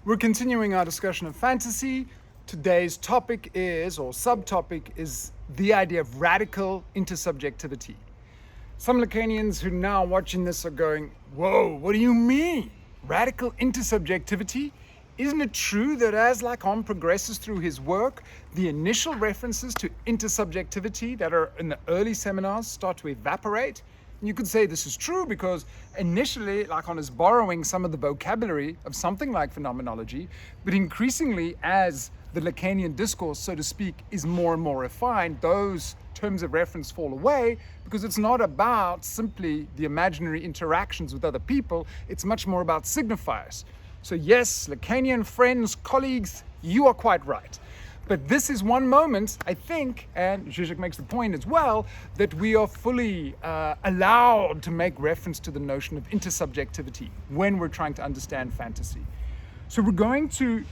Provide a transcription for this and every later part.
We're continuing our discussion of fantasy. Today's topic is, or subtopic is, the idea of radical intersubjectivity. Some Lacanians who now watching this are going, whoa, what do you mean? Radical intersubjectivity? Isn't it true that as Lacan progresses through his work, the initial references to intersubjectivity that are in the early seminars start to evaporate? And you could say this is true because initially Lacan is borrowing some of the vocabulary of something like phenomenology, but increasingly as the Lacanian discourse, so to speak, is more and more refined, those terms of reference fall away because it's not about simply the imaginary interactions with other people, it's much more about signifiers. So yes, Lacanian friends, colleagues, you are quite right. But this is one moment, I think, and Zizek makes the point as well, that we are fully allowed to make reference to the notion of intersubjectivity when we're trying to understand fantasy. So we're going to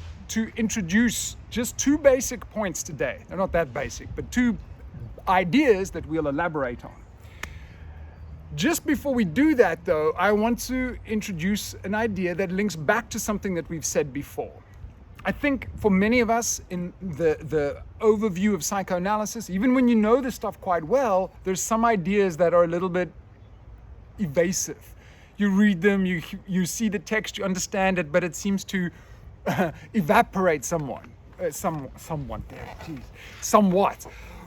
introduce just two basic points today. They're not that basic, but two ideas that we'll elaborate on. Just before we do that, though, I want to introduce an idea that links back to something that we've said before. I think for many of us in the overview of psychoanalysis, even when you know this stuff quite well, there's some ideas that are a little bit evasive. You read them, you see the text, you understand it, but it seems to evaporate somewhat,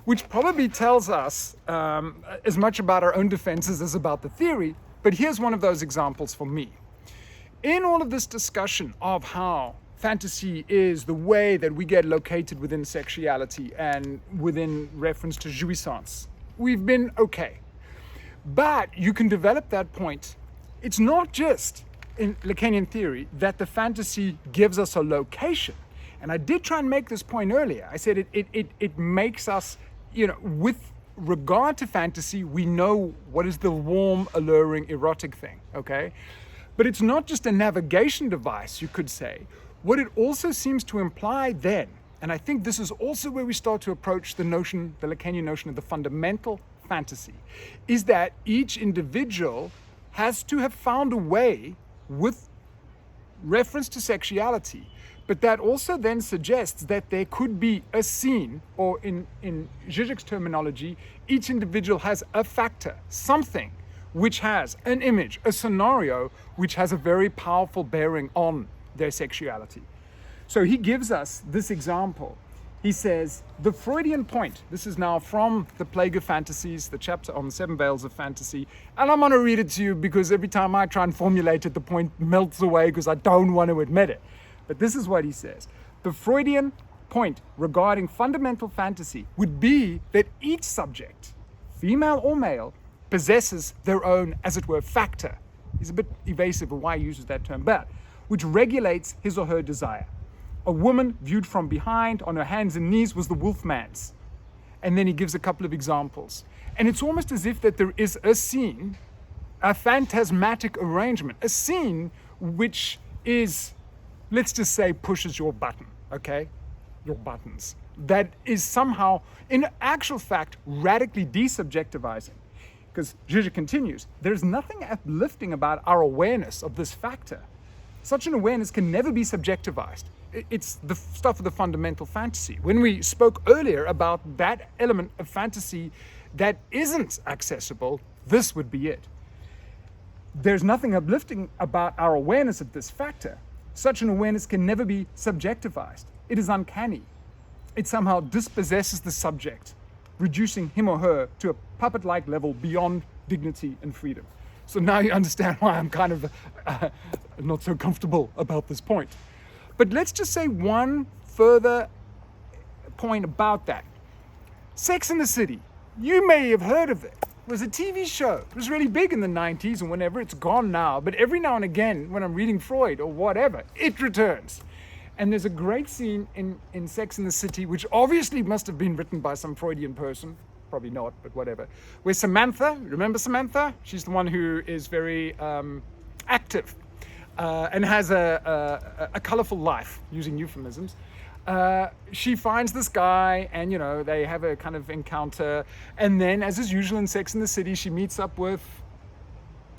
which probably tells us as much about our own defenses as about the theory. But here's one of those examples for me. In all of this discussion of how fantasy is the way that we get located within sexuality and within reference to jouissance, we've been okay. But you can develop that point. It's not just in Lacanian theory that the fantasy gives us a location. And I did try and make this point earlier. I said it makes us, with regard to fantasy, we know what is the warm, alluring, erotic thing, okay? But it's not just a navigation device, you could say. What it also seems to imply then, and I think this is also where we start to approach the Lacanian notion of the fundamental fantasy, is that each individual has to have found a way with reference to sexuality, but that also then suggests that there could be a scene, or in Zizek's terminology, each individual has a factor, something which has an image, a scenario, which has a very powerful bearing on their sexuality. So he gives us this example. He says, the Freudian point, this is now from The Plague of Fantasies, the chapter on the 7 veils of fantasy, and I'm going to read it to you because every time I try and formulate it, the point melts away because I don't want to admit it. But this is what he says. The Freudian point regarding fundamental fantasy would be that each subject, female or male, possesses their own, as it were, factor. He's a bit evasive of why he uses that term, but which regulates his or her desire. A woman viewed from behind on her hands and knees was the wolfman's. And then he gives a couple of examples. And it's almost as if that there is a scene, a phantasmatic arrangement, a scene which is, let's just say, pushes your button, okay? Your buttons. That is somehow, in actual fact, radically desubjectivizing. Because Zizek continues, there's nothing uplifting about our awareness of this factor. Such an awareness can never be subjectivized. It's the stuff of the fundamental fantasy. When we spoke earlier about that element of fantasy that isn't accessible, this would be it. There's nothing uplifting about our awareness of this factor. Such an awareness can never be subjectivized. It is uncanny. It somehow dispossesses the subject, reducing him or her to a puppet-like level beyond dignity and freedom. So now you understand why I'm kind of not so comfortable about this point. But let's just say one further point about that. Sex and the City, you may have heard of it. It was a TV show. It was really big in the 90s and whenever. It's gone now, but every now and again when I'm reading Freud or whatever, it returns. And there's a great scene in Sex and the City, which obviously must have been written by some Freudian person, probably not, but whatever, where Samantha, remember Samantha? She's the one who is very active and has a colorful life, using euphemisms. She finds this guy and, they have a kind of encounter. And then, as is usual in Sex and the City, she meets up with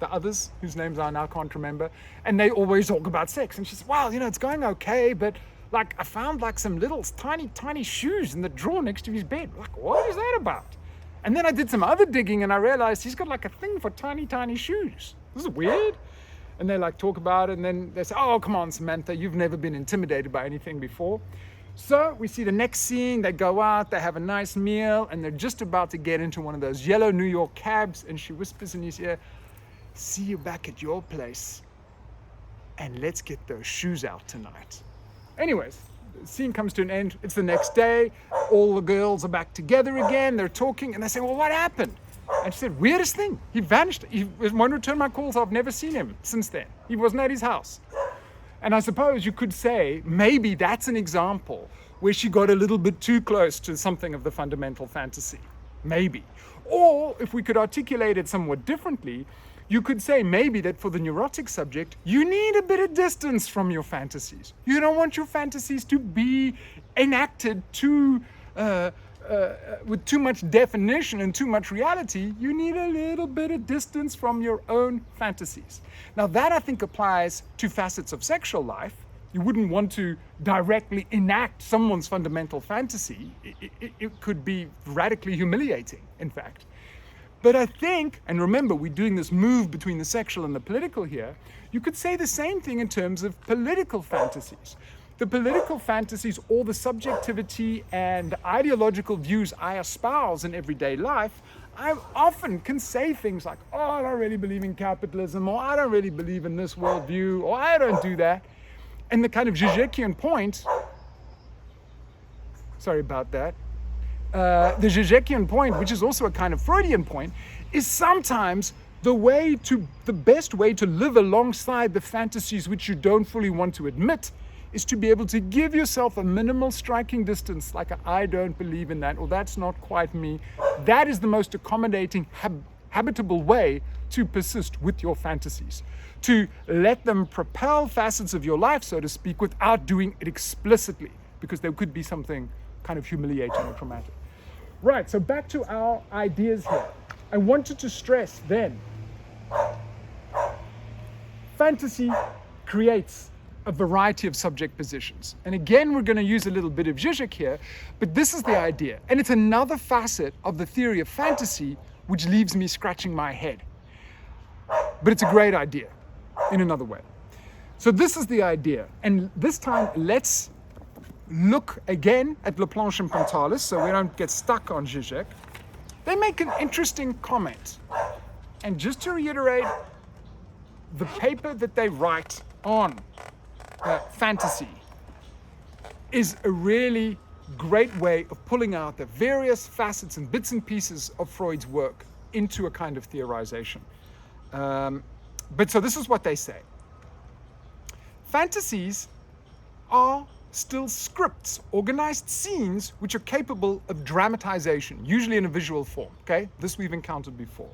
the others, whose names I now can't remember, and they always talk about sex. And she says, well, it's going okay, but like I found like some little tiny shoes in the drawer next to his bed. Like, what is that about? And then I did some other digging and I realized he's got like a thing for tiny shoes. This is weird. And they like talk about it, and then they say, oh, come on, Samantha, you've never been intimidated by anything before. So we see the next scene, they go out, they have a nice meal, and they're just about to get into one of those yellow New York cabs, and she whispers in his ear, see you back at your place, and let's get those shoes out tonight. Anyways, the scene comes to an end. It's the next day. All the girls are back together again. They're talking, and they say, well, what happened? And she said, weirdest thing. He vanished. He won't return my calls. I've never seen him since then. He wasn't at his house. And I suppose you could say maybe that's an example where she got a little bit too close to something of the fundamental fantasy. Maybe. Or if we could articulate it somewhat differently, you could say maybe that for the neurotic subject, you need a bit of distance from your fantasies. You don't want your fantasies to be enacted with too much definition and too much reality. You need a little bit of distance from your own fantasies. Now that I think applies to facets of sexual life. You wouldn't want to directly enact someone's fundamental fantasy. It could be radically humiliating, in fact. But I think, and remember, we're doing this move between the sexual and the political here, you could say the same thing in terms of political fantasies. The political fantasies, or the subjectivity and ideological views I espouse in everyday life, I often can say things like, oh, I don't really believe in capitalism, or I don't really believe in this worldview, or I don't do that. And the kind of Zizekian point, sorry about that, the Zizekian point, which is also a kind of Freudian point, is sometimes the best way to live alongside the fantasies which you don't fully want to admit is to be able to give yourself a minimal striking distance, like I don't believe in that, or that's not quite me. That is the most accommodating, habitable way to persist with your fantasies, to let them propel facets of your life, so to speak, without doing it explicitly, because there could be something kind of humiliating or traumatic. Right, so back to our ideas here. I wanted to stress then, fantasy creates a variety of subject positions. And again, we're going to use a little bit of Zizek here, but this is the idea. And it's another facet of the theory of fantasy which leaves me scratching my head. But it's a great idea in another way. So this is the idea. And this time, let's look again at Laplanche and Pontalis so we don't get stuck on Zizek. They make an interesting comment. And just to reiterate, the paper that they write on fantasy is a really great way of pulling out the various facets and bits and pieces of Freud's work into a kind of theorization. But so this is what they say. Fantasies are still scripts, organized scenes, which are capable of dramatization, usually in a visual form, okay? This we've encountered before.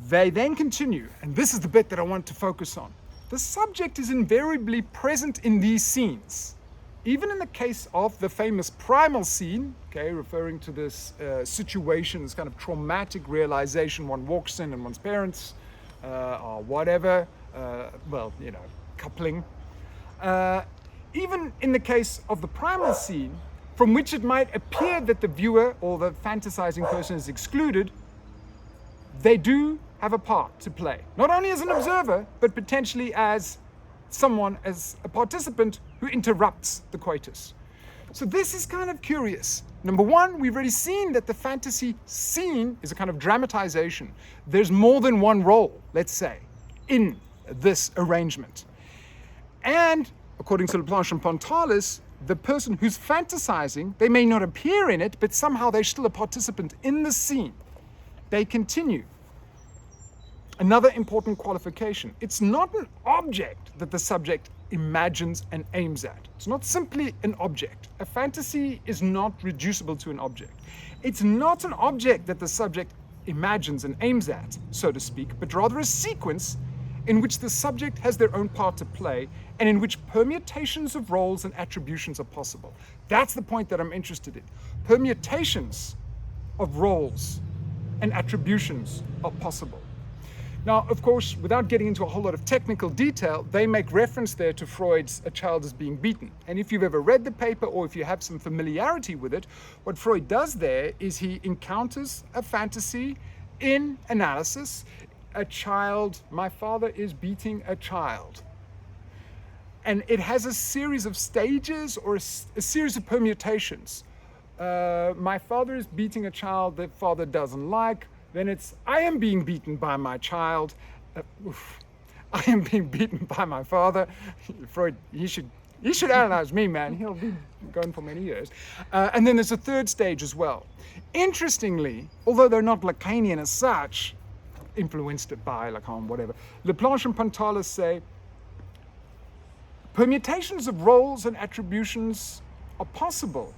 They then continue, and this is the bit that I want to focus on. The subject is invariably present in these scenes. Even in the case of the famous primal scene, okay, referring to this situation, this kind of traumatic realization one walks in and one's parents, or whatever, coupling. Even in the case of the primal scene, from which it might appear that the viewer or the fantasizing person is excluded, they do have a part to play. Not only as an observer, but potentially as someone, as a participant who interrupts the coitus. So this is kind of curious. Number one, we've already seen that the fantasy scene is a kind of dramatization. There's more than one role, let's say, in this arrangement. And according to Laplanche and Pontalis, the person who's fantasizing, they may not appear in it, but somehow they're still a participant in the scene. They continue. Another important qualification. It's not an object that the subject imagines and aims at. It's not simply an object. A fantasy is not reducible to an object. It's not an object that the subject imagines and aims at, so to speak, but rather a sequence in which the subject has their own part to play and in which permutations of roles and attributions are possible. That's the point that I'm interested in. Permutations of roles and attributions are possible. Now, of course, without getting into a whole lot of technical detail, they make reference there to Freud's A Child is Being Beaten. And if you've ever read the paper or if you have some familiarity with it, what Freud does there is he encounters a fantasy in analysis. A child, my father is beating a child. And it has a series of stages or a series of permutations. My father is beating a child that father doesn't like. Then it's, I am being beaten by my child. I am being beaten by my father. Freud, he should analyze me, man. He'll be going for many years. And then there's a third stage as well. Interestingly, although they're not Lacanian as such, influenced by Lacan, whatever, Laplanche and Pontalis say, permutations of roles and attributions are possible.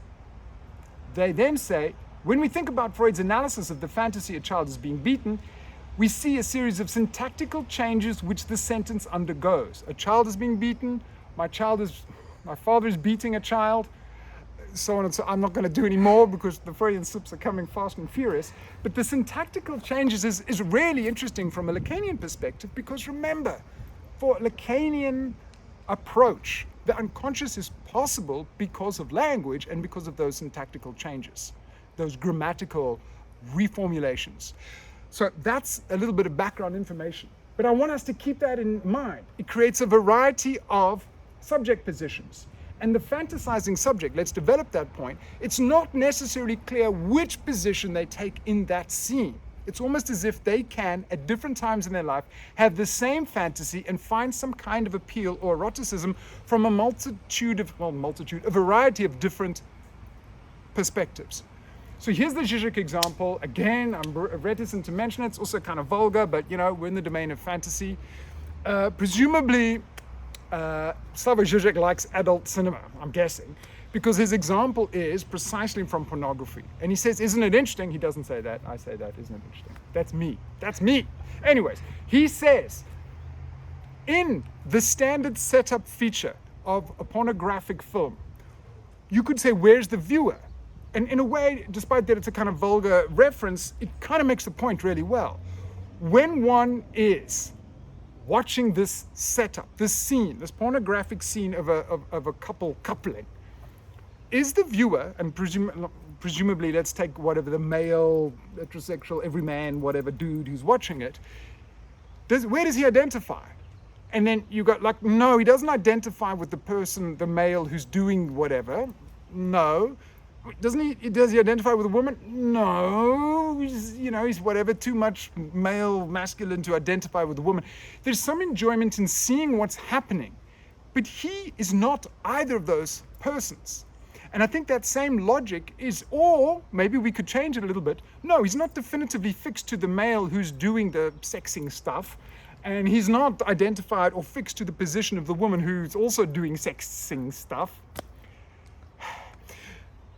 They then say, when we think about Freud's analysis of the fantasy a child is being beaten, we see a series of syntactical changes which the sentence undergoes. A child is being beaten, my father is beating a child, so on and so on. I'm not going to do any more because the Freudian slips are coming fast and furious. But the syntactical changes is really interesting from a Lacanian perspective, because remember, for a Lacanian approach, the unconscious is possible because of language and because of those syntactical changes, those grammatical reformulations. So that's a little bit of background information. But I want us to keep that in mind. It creates a variety of subject positions. And the fantasizing subject, let's develop that point, it's not necessarily clear which position they take in that scene. It's almost as if they can, at different times in their life, have the same fantasy and find some kind of appeal or eroticism from a a variety of different perspectives. So here's the Zizek example. Again, I'm reticent to mention it. It's also kind of vulgar, but we're in the domain of fantasy. Presumably, Slavoj Žižek likes adult cinema, I'm guessing, because his example is precisely from pornography. And he says, isn't it interesting? He doesn't say that. I say that, isn't it interesting? That's me. That's me. Anyways, he says, in the standard setup feature of a pornographic film, you could say, where's the viewer? And in a way, despite that it's a kind of vulgar reference, it kind of makes the point really well. When one is watching this setup, this scene, this pornographic scene of a couple coupling, is the viewer, and presumably let's take whatever the male, heterosexual, every man, whatever dude who's watching it, where does he identify? And then you got like, no, he doesn't identify with the person, the male who's doing whatever. No. Does he identify with a woman? No. He's whatever, too much male, masculine to identify with a woman. There's some enjoyment in seeing what's happening, but he is not either of those persons. And I think that same logic is, or maybe we could change it a little bit. No, he's not definitively fixed to the male who's doing the sexing stuff, and he's not identified or fixed to the position of the woman who's also doing sexing stuff.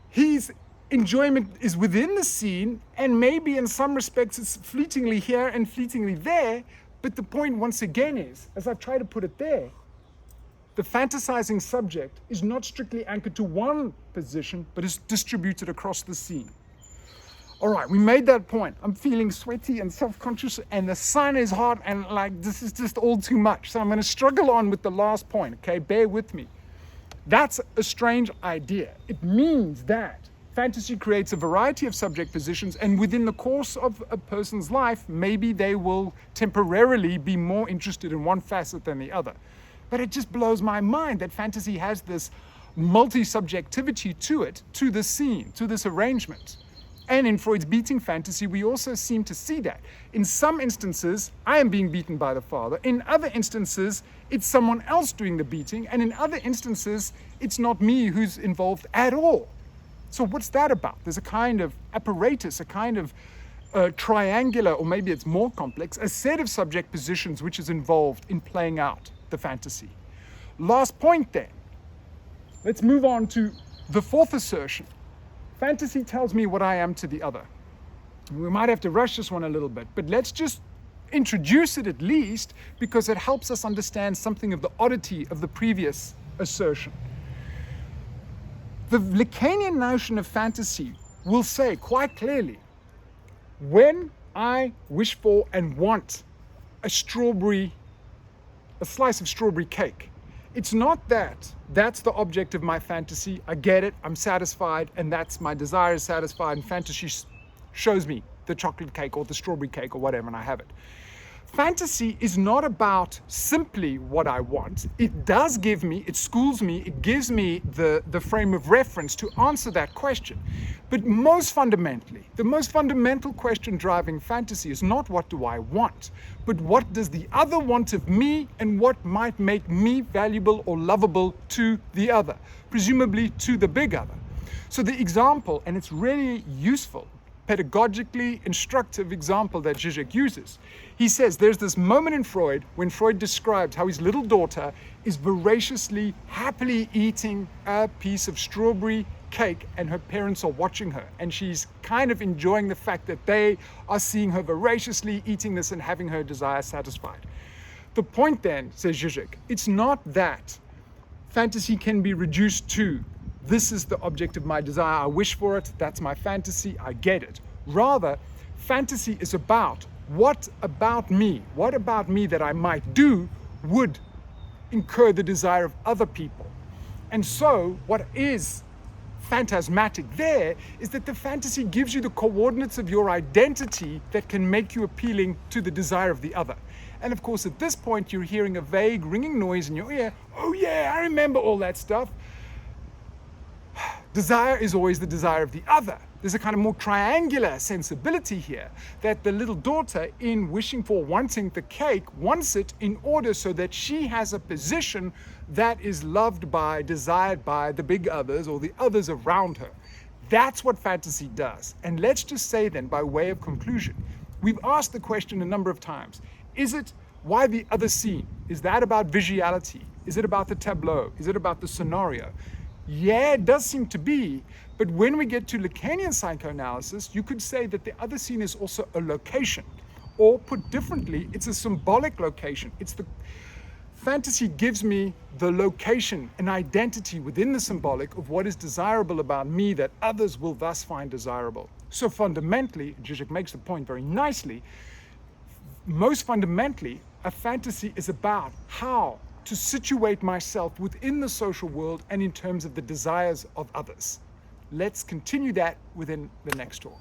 His enjoyment is within the scene, and maybe in some respects it's fleetingly here and fleetingly there, but the point once again is, as I've tried to put it there, the fantasizing subject is not strictly anchored to one position, but is distributed across the scene. All right, we made that point. I'm feeling sweaty and self-conscious, and the sun is hot, and this is just all too much. So I'm going to struggle on with the last point, okay? Bear with me. That's a strange idea. It means that fantasy creates a variety of subject positions, and within the course of a person's life, maybe they will temporarily be more interested in one facet than the other. But it just blows my mind that fantasy has this multi-subjectivity to it, to the scene, to this arrangement. And in Freud's beating fantasy, we also seem to see that. In some instances, I am being beaten by the father. In other instances, it's someone else doing the beating. And in other instances, it's not me who's involved at all. So what's that about? There's a kind of apparatus, a kind of triangular, or maybe it's more complex, a set of subject positions which is involved in playing out the fantasy. Last point then. Let's move on to the fourth assertion. Fantasy tells me what I am to the other. We might have to rush this one a little bit, but let's just introduce it at least, because it helps us understand something of the oddity of the previous assertion. The Lacanian notion of fantasy will say quite clearly, when I wish for and want a slice of strawberry cake. It's not that that's the object of my fantasy. I get it, I'm satisfied, and that's my desire is satisfied, and fantasy shows me the chocolate cake or the strawberry cake or whatever, and I have it. Fantasy is not about simply what I want. It does give me, it schools me, it gives me the frame of reference to answer that question. But most fundamentally, the most fundamental question driving fantasy is not what do I want, but what does the other want of me and what might make me valuable or lovable to the other, presumably to the big other. So the example, and it's really useful, pedagogically instructive example that Zizek uses. He says there's this moment in Freud when Freud described how his little daughter is voraciously, happily eating a piece of strawberry cake and her parents are watching her, and she's kind of enjoying the fact that they are seeing her voraciously eating this and having her desire satisfied. The point then, says Zizek, it's not that fantasy can be reduced to this is the object of my desire, I wish for it, that's my fantasy, I get it. Rather, fantasy is about what about me that I might do would incur the desire of other people. And so what is phantasmatic there is that the fantasy gives you the coordinates of your identity that can make you appealing to the desire of the other. And of course, at this point, you're hearing a vague ringing noise in your ear. Oh yeah, I remember all that stuff. Desire is always the desire of the other. There's a kind of more triangular sensibility here that the little daughter, in wanting the cake, wants it in order so that she has a position that is loved by, desired by the big others or the others around her. That's what fantasy does. And let's just say then, by way of conclusion, we've asked the question a number of times. Is it why the other scene? Is that about visuality? Is it about the tableau? Is it about the scenario? Yeah, it does seem to be, but when we get to Lacanian psychoanalysis, you could say that the other scene is also a location, or put differently, it's a symbolic location. Fantasy gives me the location, an identity within the symbolic of what is desirable about me that others will thus find desirable. So fundamentally, Zizek makes the point very nicely, most fundamentally, a fantasy is about how to situate myself within the social world and in terms of the desires of others. Let's continue that within the next talk.